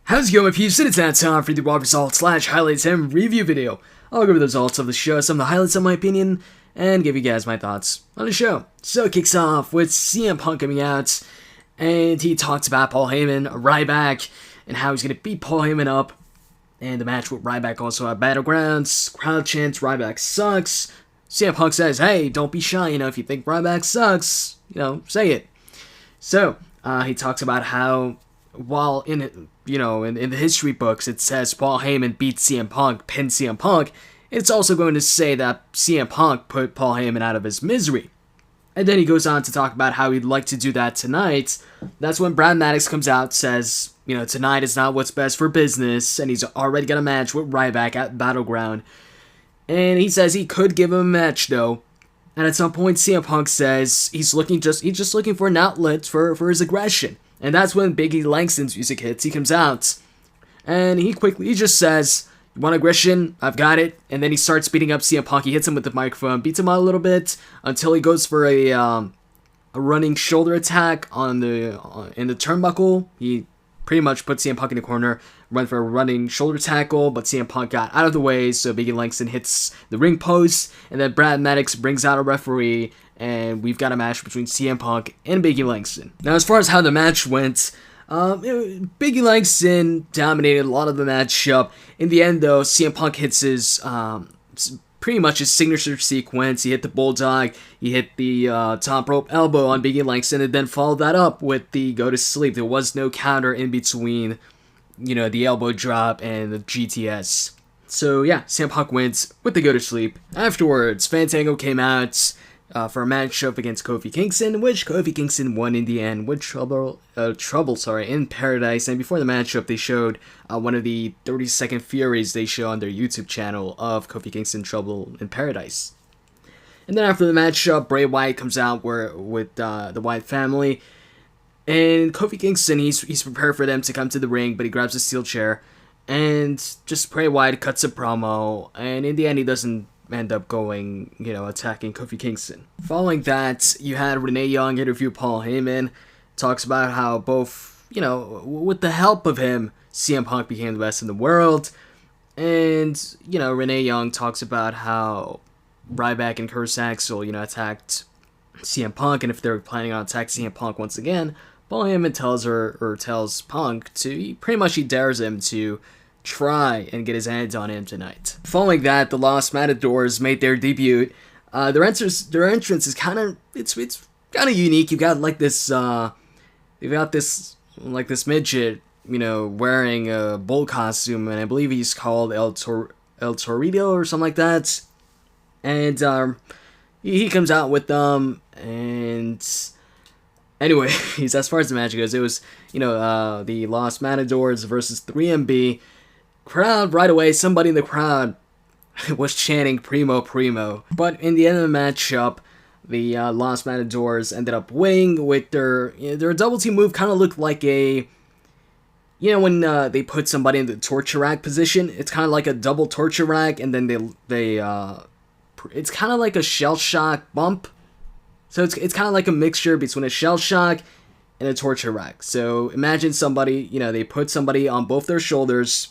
How's it going, peeps? It's that time for the Raw results / highlights and review video. I'll go over the results of the show, some of the highlights of my opinion, and give you guys my thoughts on the show. So it kicks off with CM Punk coming out, and he talks about Paul Heyman, Ryback, and how he's going to beat Paul Heyman up. And the match with Ryback also at Battlegrounds. Crowd chants, Ryback sucks. CM Punk says, hey, don't be shy, if you think Ryback sucks, say it. So, he talks about how, while in the history books it says Paul Heyman beat CM Punk, pinned CM Punk, it's also going to say that CM Punk put Paul Heyman out of his misery. And then he goes on to talk about how he'd like to do that tonight. That's when Brad Maddox comes out, says, tonight is not what's best for business, and he's already got a match with Ryback at Battleground. And he says he could give him a match, though. And at some point, CM Punk says he's just looking for an outlet for his aggression. And that's when Big E Langston's music hits. He comes out, and he just says, you want aggression? I've got it. And then he starts beating up CM Punk. He hits him with the microphone, beats him out a little bit, until he goes for a running shoulder attack in the turnbuckle. He pretty much put CM Punk in the corner, went for a running shoulder tackle, but CM Punk got out of the way, so Big E Langston hits the ring post, and then Brad Maddox brings out a referee, and we've got a match between CM Punk and Big E Langston. Now, as far as how the match went, Big E Langston dominated a lot of the matchup. In the end, though, CM Punk hits his pretty much his signature sequence. He hit the bulldog, he hit the top rope elbow on Big E Langston, and then followed that up with the go to sleep. There was no counter in between, the elbow drop and the GTS. So yeah, CM Punk wins with the go to sleep. Afterwards, Fandango came out for a matchup against Kofi Kingston, which Kofi Kingston won in the end with trouble in Paradise. And before the matchup, they showed one of the 30-second Furies they show on their YouTube channel of Kofi Kingston Trouble in Paradise. And then after the matchup, Bray Wyatt comes out with the Wyatt family, and Kofi Kingston, he's prepared for them to come to the ring, but he grabs a steel chair, and just Bray Wyatt cuts a promo, and in the end, he doesn't end up going, attacking Kofi Kingston. Following that, you had Renee Young interview Paul Heyman, talks about how both, with the help of him, CM Punk became the best in the world, and, Renee Young talks about how Ryback and Axel, attacked CM Punk, and if they're planning on attacking CM Punk once again, Paul Heyman tells Punk to, he dares him to try and get his hands on him tonight. Following that, the Los Matadores made their debut. Their entrance is kind of unique. You've got this midget, wearing a bull costume, and I believe he's called El Torito or something like that. And he comes out with them, and anyway, as far as the match goes, it was the Los Matadores versus 3MB. Crowd right away, somebody in the crowd was chanting Primo Primo. But in the end of the matchup, the Los Matadores ended up winning with their double team move. Kind of looked like a, when they put somebody in the torture rack position, it's kind of like a double torture rack, and then they it's kind of like a shell shock bump. So it's kind of like a mixture between a shell shock and a torture rack. So imagine somebody, they put somebody on both their shoulders,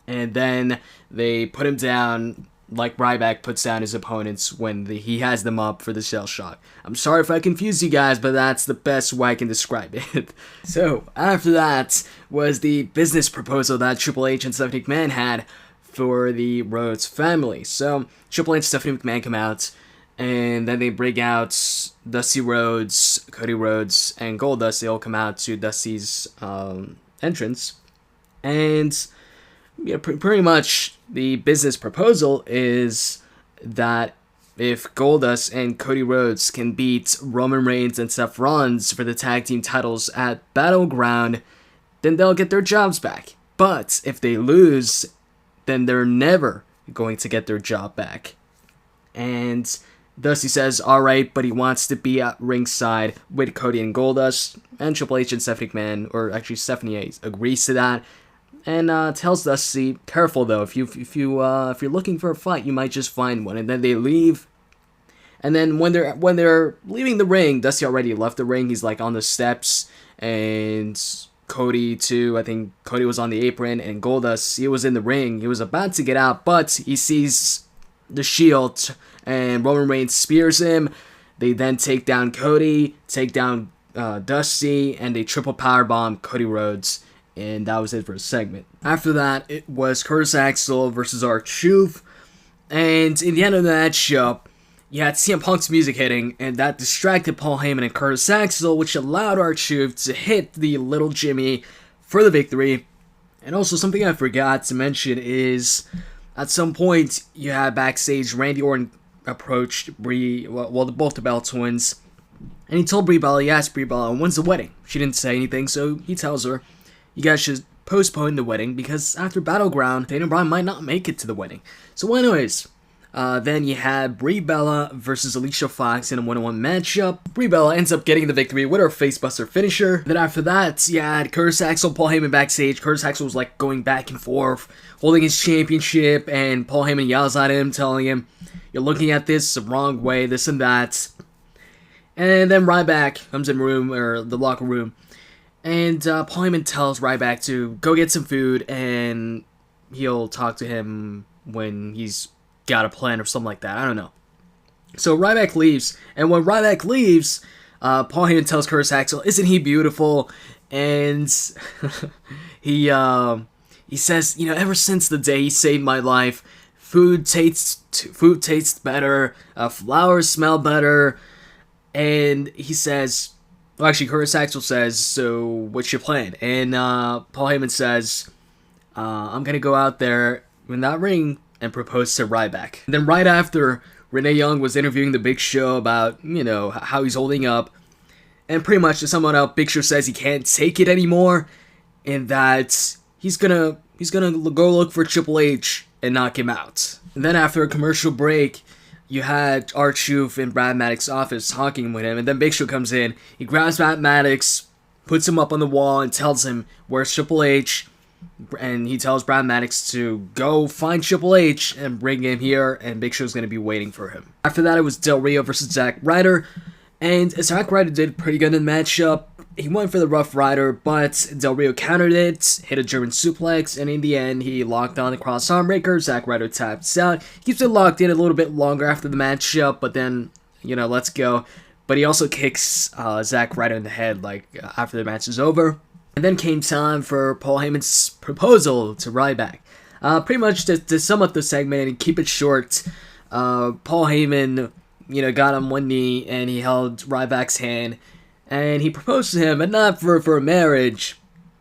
and then they put him down like Ryback puts down his opponents when he has them up for the shell shock. I'm sorry if I confused you guys, but that's the best way I can describe it. So after that was the business proposal that Triple H and Stephanie McMahon had for the Rhodes family. So Triple H and Stephanie McMahon come out, and then they bring out Dusty Rhodes, Cody Rhodes, and Goldust. They all come out to Dusty's entrance, and pretty much the business proposal is that if Goldust and Cody Rhodes can beat Roman Reigns and Seth Rollins for the tag team titles at Battleground, then they'll get their jobs back. But if they lose, then they're never going to get their job back. And Dusty says, alright, but he wants to be at ringside with Cody and Goldust, and Triple H and Stephanie McMahon, or actually Stephanie agrees to that, and tells Dusty, careful though, if you're looking for a fight, you might just find one. And then they leave, and then when they're leaving the ring, Dusty already left the ring. He's like on the steps, and Cody too. I think Cody was on the apron, and Goldust, he was in the ring. He was about to get out, but he sees the Shield, and Roman Reigns spears him. They then take down Cody, take down Dusty, and they triple powerbomb Cody Rhodes, and that was it for a segment. After that, it was Curtis Axel versus R-Truth, and in the end of that show, you had CM Punk's music hitting, and that distracted Paul Heyman and Curtis Axel, which allowed R-Truth to hit the Little Jimmy for the victory. And also, something I forgot to mention is, at some point, you had backstage, Randy Orton approached Brie, both the Bella twins, and he told Brie Bella, he asked Brie Bella, when's the wedding? She didn't say anything, so he tells her, you guys should postpone the wedding, because after Battleground, Daniel Bryan might not make it to the wedding. So anyways, then you had Brie Bella versus Alicia Fox in a 1-on-1 matchup. Brie Bella ends up getting the victory with her facebuster finisher. Then after that, you had Curtis Axel, Paul Heyman backstage. Curtis Axel was like going back and forth, holding his championship, and Paul Heyman yells at him, telling him, you're looking at this the wrong way, this and that. And then Ryback comes in the locker room, and Paul Heyman tells Ryback to go get some food, and he'll talk to him when he's got a plan or something like that. I don't know. So Ryback leaves, and when Ryback leaves, Paul Heyman tells Curtis Axel, "Isn't he beautiful?" And he says, ever since the day he saved my life, food tastes better, flowers smell better, and he says, well, actually, Curtis Axel says, "So what's your plan?" And Paul Heyman says, "I'm gonna go out there in that ring and propose to Ryback." And then right after, Renee Young was interviewing the Big Show about, how he's holding up. And pretty much to sum it up, Big Show says he can't take it anymore, and that he's gonna go look for Triple H and knock him out. And then after a commercial break, you had R-Truth in Brad Maddox's office talking with him, and then Big Show comes in. He grabs Brad Maddox, puts him up on the wall, and tells him, "Where's Triple H?" And he tells Brad Maddox to go find Triple H and bring him here, and Big Show's going to be waiting for him. After that, it was Del Rio versus Zack Ryder, and Zack Ryder did pretty good in the matchup. He went for the Rough Rider, but Del Rio countered it, hit a German suplex, and in the end, he locked on the cross armbreaker. Zack Ryder taps out. He keeps it locked in a little bit longer after the matchup, but then, let's go. But he also kicks Zack Ryder in the head, after the match is over. And then came time for Paul Heyman's proposal to Ryback. Pretty much to sum up the segment and keep it short, Paul Heyman, got on one knee and he held Ryback's hand and he proposed to him, but not for a marriage,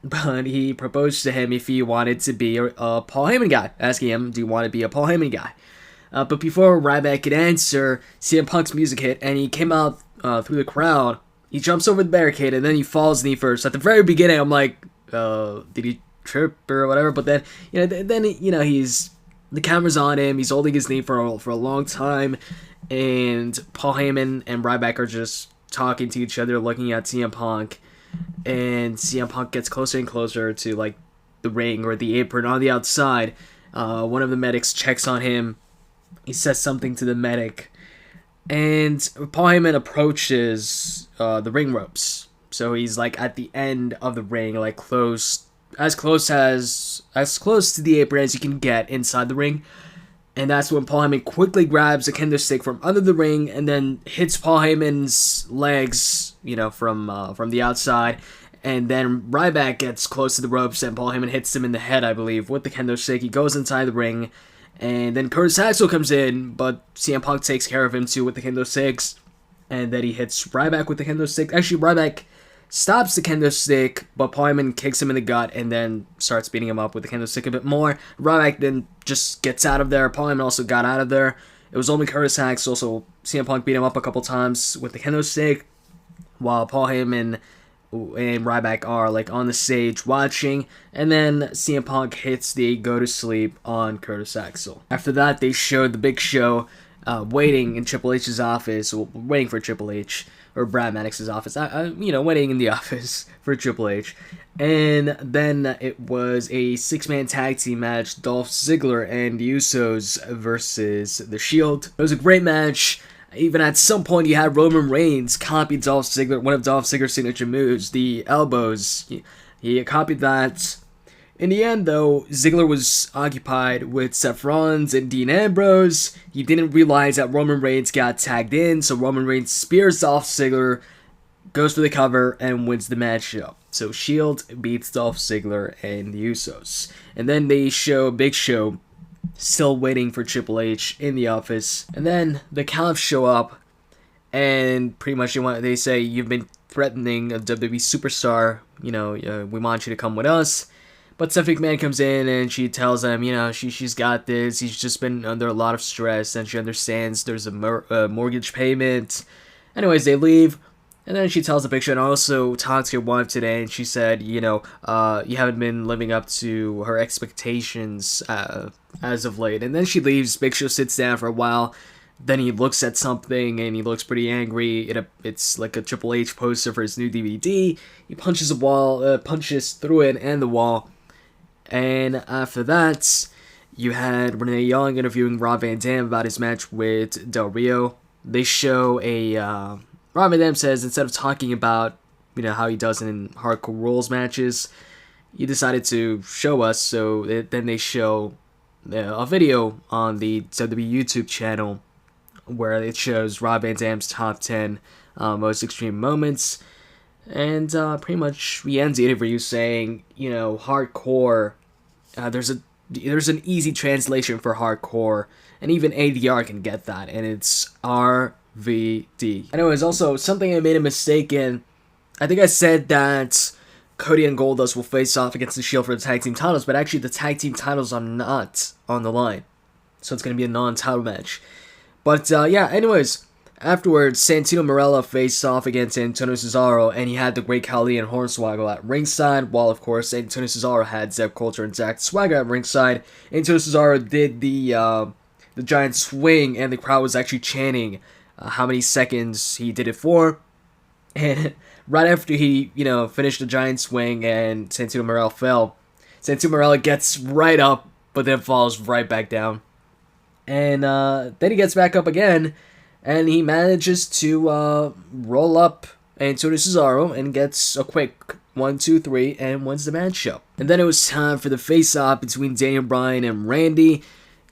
but he proposed to him if he wanted to be a Paul Heyman guy, asking him, do you want to be a Paul Heyman guy? But before Ryback could answer, CM Punk's music hit and he came out through the crowd. He jumps over the barricade, and then he falls knee first. At the very beginning, I'm like, did he trip or whatever? But then, he's, the camera's on him. He's holding his knee for a long time. And Paul Heyman and Ryback are just talking to each other, looking at CM Punk. And CM Punk gets closer and closer to, the ring or the apron on the outside. One of the medics checks on him. He says something to the medic. And Paul Heyman approaches the ring ropes, so he's at the end of the ring, as close to the apron as you can get inside the ring. And that's when Paul Heyman quickly grabs a kendo stick from under the ring and then hits Paul Heyman's legs, from the outside. And then Ryback gets close to the ropes and Paul Heyman hits him in the head, I believe, with the kendo stick. He goes inside the ring. And then Curtis Axel comes in, but CM Punk takes care of him too with the kendo sticks. And then he hits Ryback with the kendo stick. Actually, Ryback stops the kendo stick, but Paul Heyman kicks him in the gut and then starts beating him up with the kendo stick a bit more. Ryback then just gets out of there. Paul Heyman also got out of there. It was only Curtis Axel, so CM Punk beat him up a couple times with the kendo stick, while Paul Heyman and Ryback are on the stage watching, and then CM Punk hits the go to sleep on Curtis Axel. After that, they showed the Big Show waiting in Triple H's office, waiting for Triple H, or Brad Maddox's office, waiting in the office for Triple H. And then it was a 6-man tag team match, Dolph Ziggler and the Usos versus The Shield. It was a great match. Even at some point, you had Roman Reigns copy Dolph Ziggler, one of Dolph Ziggler's signature moves, the elbows. He copied that. In the end, though, Ziggler was occupied with Seth Rollins and Dean Ambrose. He didn't realize that Roman Reigns got tagged in, so Roman Reigns spears Dolph Ziggler, goes for the cover, and wins the matchup. So Shield beats Dolph Ziggler and the Usos. And then they show Big Show still waiting for Triple H in the office. And then the Caliphs show up, and pretty much they say, you've been threatening a WWE superstar, we want you to come with us. But Stephanie McMahon comes in and she tells him, she's got this. He's just been under a lot of stress and she understands there's a mortgage payment. Anyways, they leave. And then she tells the Big Show, and also talked to your wife today, and she said, you haven't been living up to her expectations as of late. And then she leaves. Big Show sits down for a while. Then he looks at something, and he looks pretty angry. It's like a Triple H poster for his new DVD. He punches a wall, punches through it and the wall. And after that, you had Renee Young interviewing Rob Van Dam about his match with Del Rio. They show Rob Van Dam says instead of talking about, how he does in Hardcore Rules matches, he decided to show us. So then they show a video on the WWE YouTube channel where it shows Rob Van Dam's top 10 most extreme moments. And pretty much he ends the interview saying, hardcore, there's an easy translation for hardcore, and even ADR can get that, and it's RVD. Anyways, also, something I made a mistake in, I think I said that Cody and Goldust will face off against the Shield for the tag team titles, but actually the tag team titles are not on the line, so it's going to be a non-title match. But anyways, afterwards, Santino Marella faced off against Antonio Cesaro, and he had the Great Khali and Hornswoggle at ringside, while, of course, Antonio Cesaro had Zeb Coulter and Zack Swagger at ringside. Antonio Cesaro did the giant swing, and the crowd was actually chanting how many seconds he did it for. And right after he, finished the giant swing and Santino Marella fell, Santino Marella gets right up, but then falls right back down. And then he gets back up again, and he manages to roll up Antonio Cesaro and gets a quick 1, 2, 3 and wins the matchup. And then it was time for the face-off between Daniel Bryan and Randy.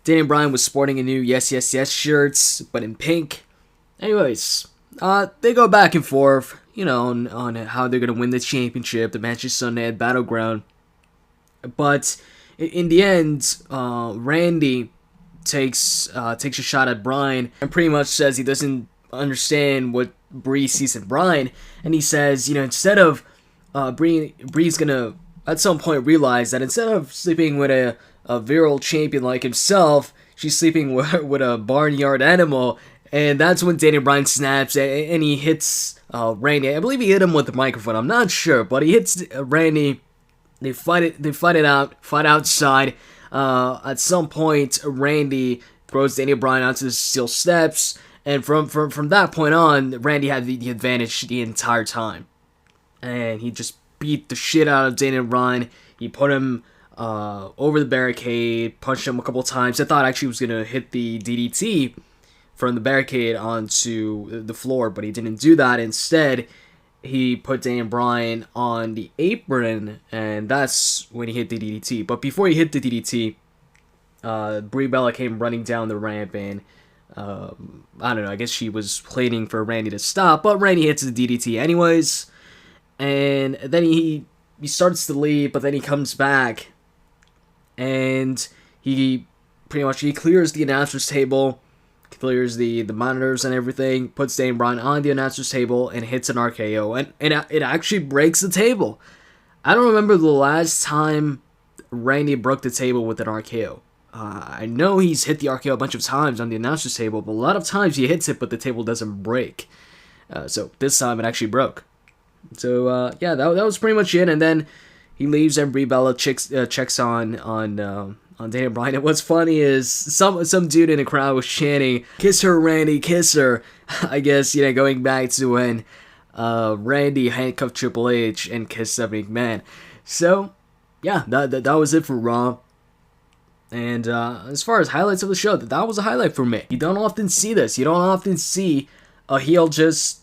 Daniel Bryan was sporting a new Yes Yes Yes shirts, but in pink. Anyways, they go back and forth, on how they're going to win the championship. The match is Sunday at Battleground. But in the end, Randy takes a shot at Bryan and pretty much says he doesn't understand what Brie sees in Bryan, and he says, instead of Brie's gonna at some point realize that instead of sleeping with a virile champion like himself, she's sleeping with a barnyard animal. And that's when Daniel Bryan snaps and he hits Randy. I believe he hit him with the microphone, I'm not sure, but he hits Randy. They fight outside. At some point, Randy throws Daniel Bryan onto the steel steps, and from that point on, Randy had the advantage the entire time. And he just beat the shit out of Daniel Bryan. He put him over the barricade, punched him a couple times. I thought actually he was going to hit the DDT from the barricade onto the floor, but he didn't do that. Instead, he put Daniel Bryan on the apron, and that's when he hit the DDT. But before he hit the DDT, Brie Bella came running down the ramp, and I don't know, I guess she was pleading for Randy to stop, but Randy hits the DDT anyways, and then he starts to leave, but then he comes back, and he clears the announcer's table, clears the monitors and everything, puts Daniel Bryan on the announcer's table, and hits an RKO, and it actually breaks the table. I don't remember the last time Randy broke the table with an RKO. I know he's hit the RKO a bunch of times on the announcer's table, but a lot of times he hits it, but the table doesn't break. So this time it actually broke. So that was pretty much it, and then he leaves, and Brie Bella checks on Daniel Bryan. And what's funny is some dude in the crowd was chanting, "Kiss her, Randy, kiss her." I guess, going back to when Randy handcuffed Triple H and kissed Stephanie McMahon. So, yeah, that was it for Raw. And as far as highlights of the show, that was a highlight for me. You don't often see this. You don't often see a heel just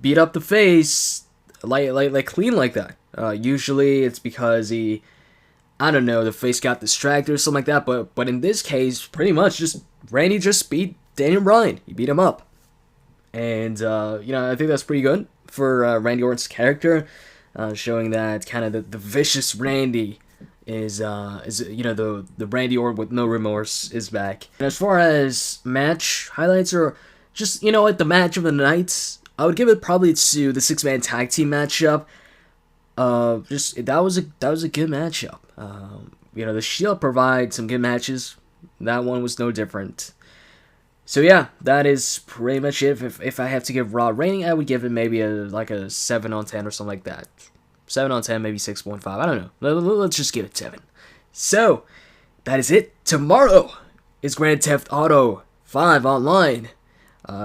beat up the face like clean like that. Usually it's because I don't know, the face got distracted or something like that, but in this case, pretty much Randy just beat Daniel Bryan. He beat him up. And, I think that's pretty good for Randy Orton's character, showing that kind of the vicious Randy is the Randy Orton with no remorse is back. And as far as match highlights or just, the match of the night, I would give it probably to the 6-man tag team matchup. That was a good matchup. The Shield provide some good matches. That one was no different. So yeah, that is pretty much it. If I have to give Raw a rating, I would give it maybe a 7 on 10 or something like that. 7 on 10, maybe 6.5. I don't know. Let's just give it 7. So that is it. Tomorrow is Grand Theft Auto 5 online.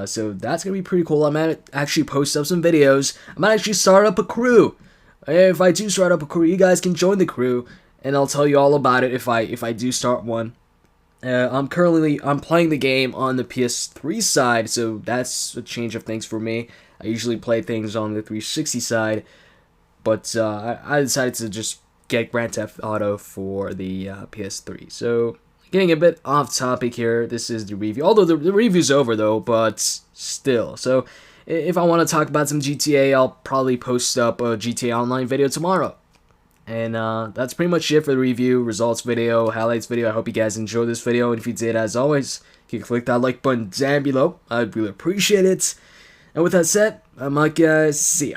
So that's gonna be pretty cool. I might actually post up some videos. I might actually start up a crew. If I do start up a crew, you guys can join the crew, and I'll tell you all about it if I do start one. I'm playing the game on the PS3 side, so that's a change of things for me. I usually play things on the 360 side, but I decided to just get Grand Theft Auto for the PS3. So, getting a bit off topic here, this is the review. Although the review's over though, but still. So, if I want to talk about some GTA, I'll probably post up a GTA Online video tomorrow. And that's pretty much it for the review, results video, highlights video. I hope you guys enjoyed this video. And if you did, as always, you can click that like button down below. I'd really appreciate it. And with that said, I'm Mike, guys. See ya.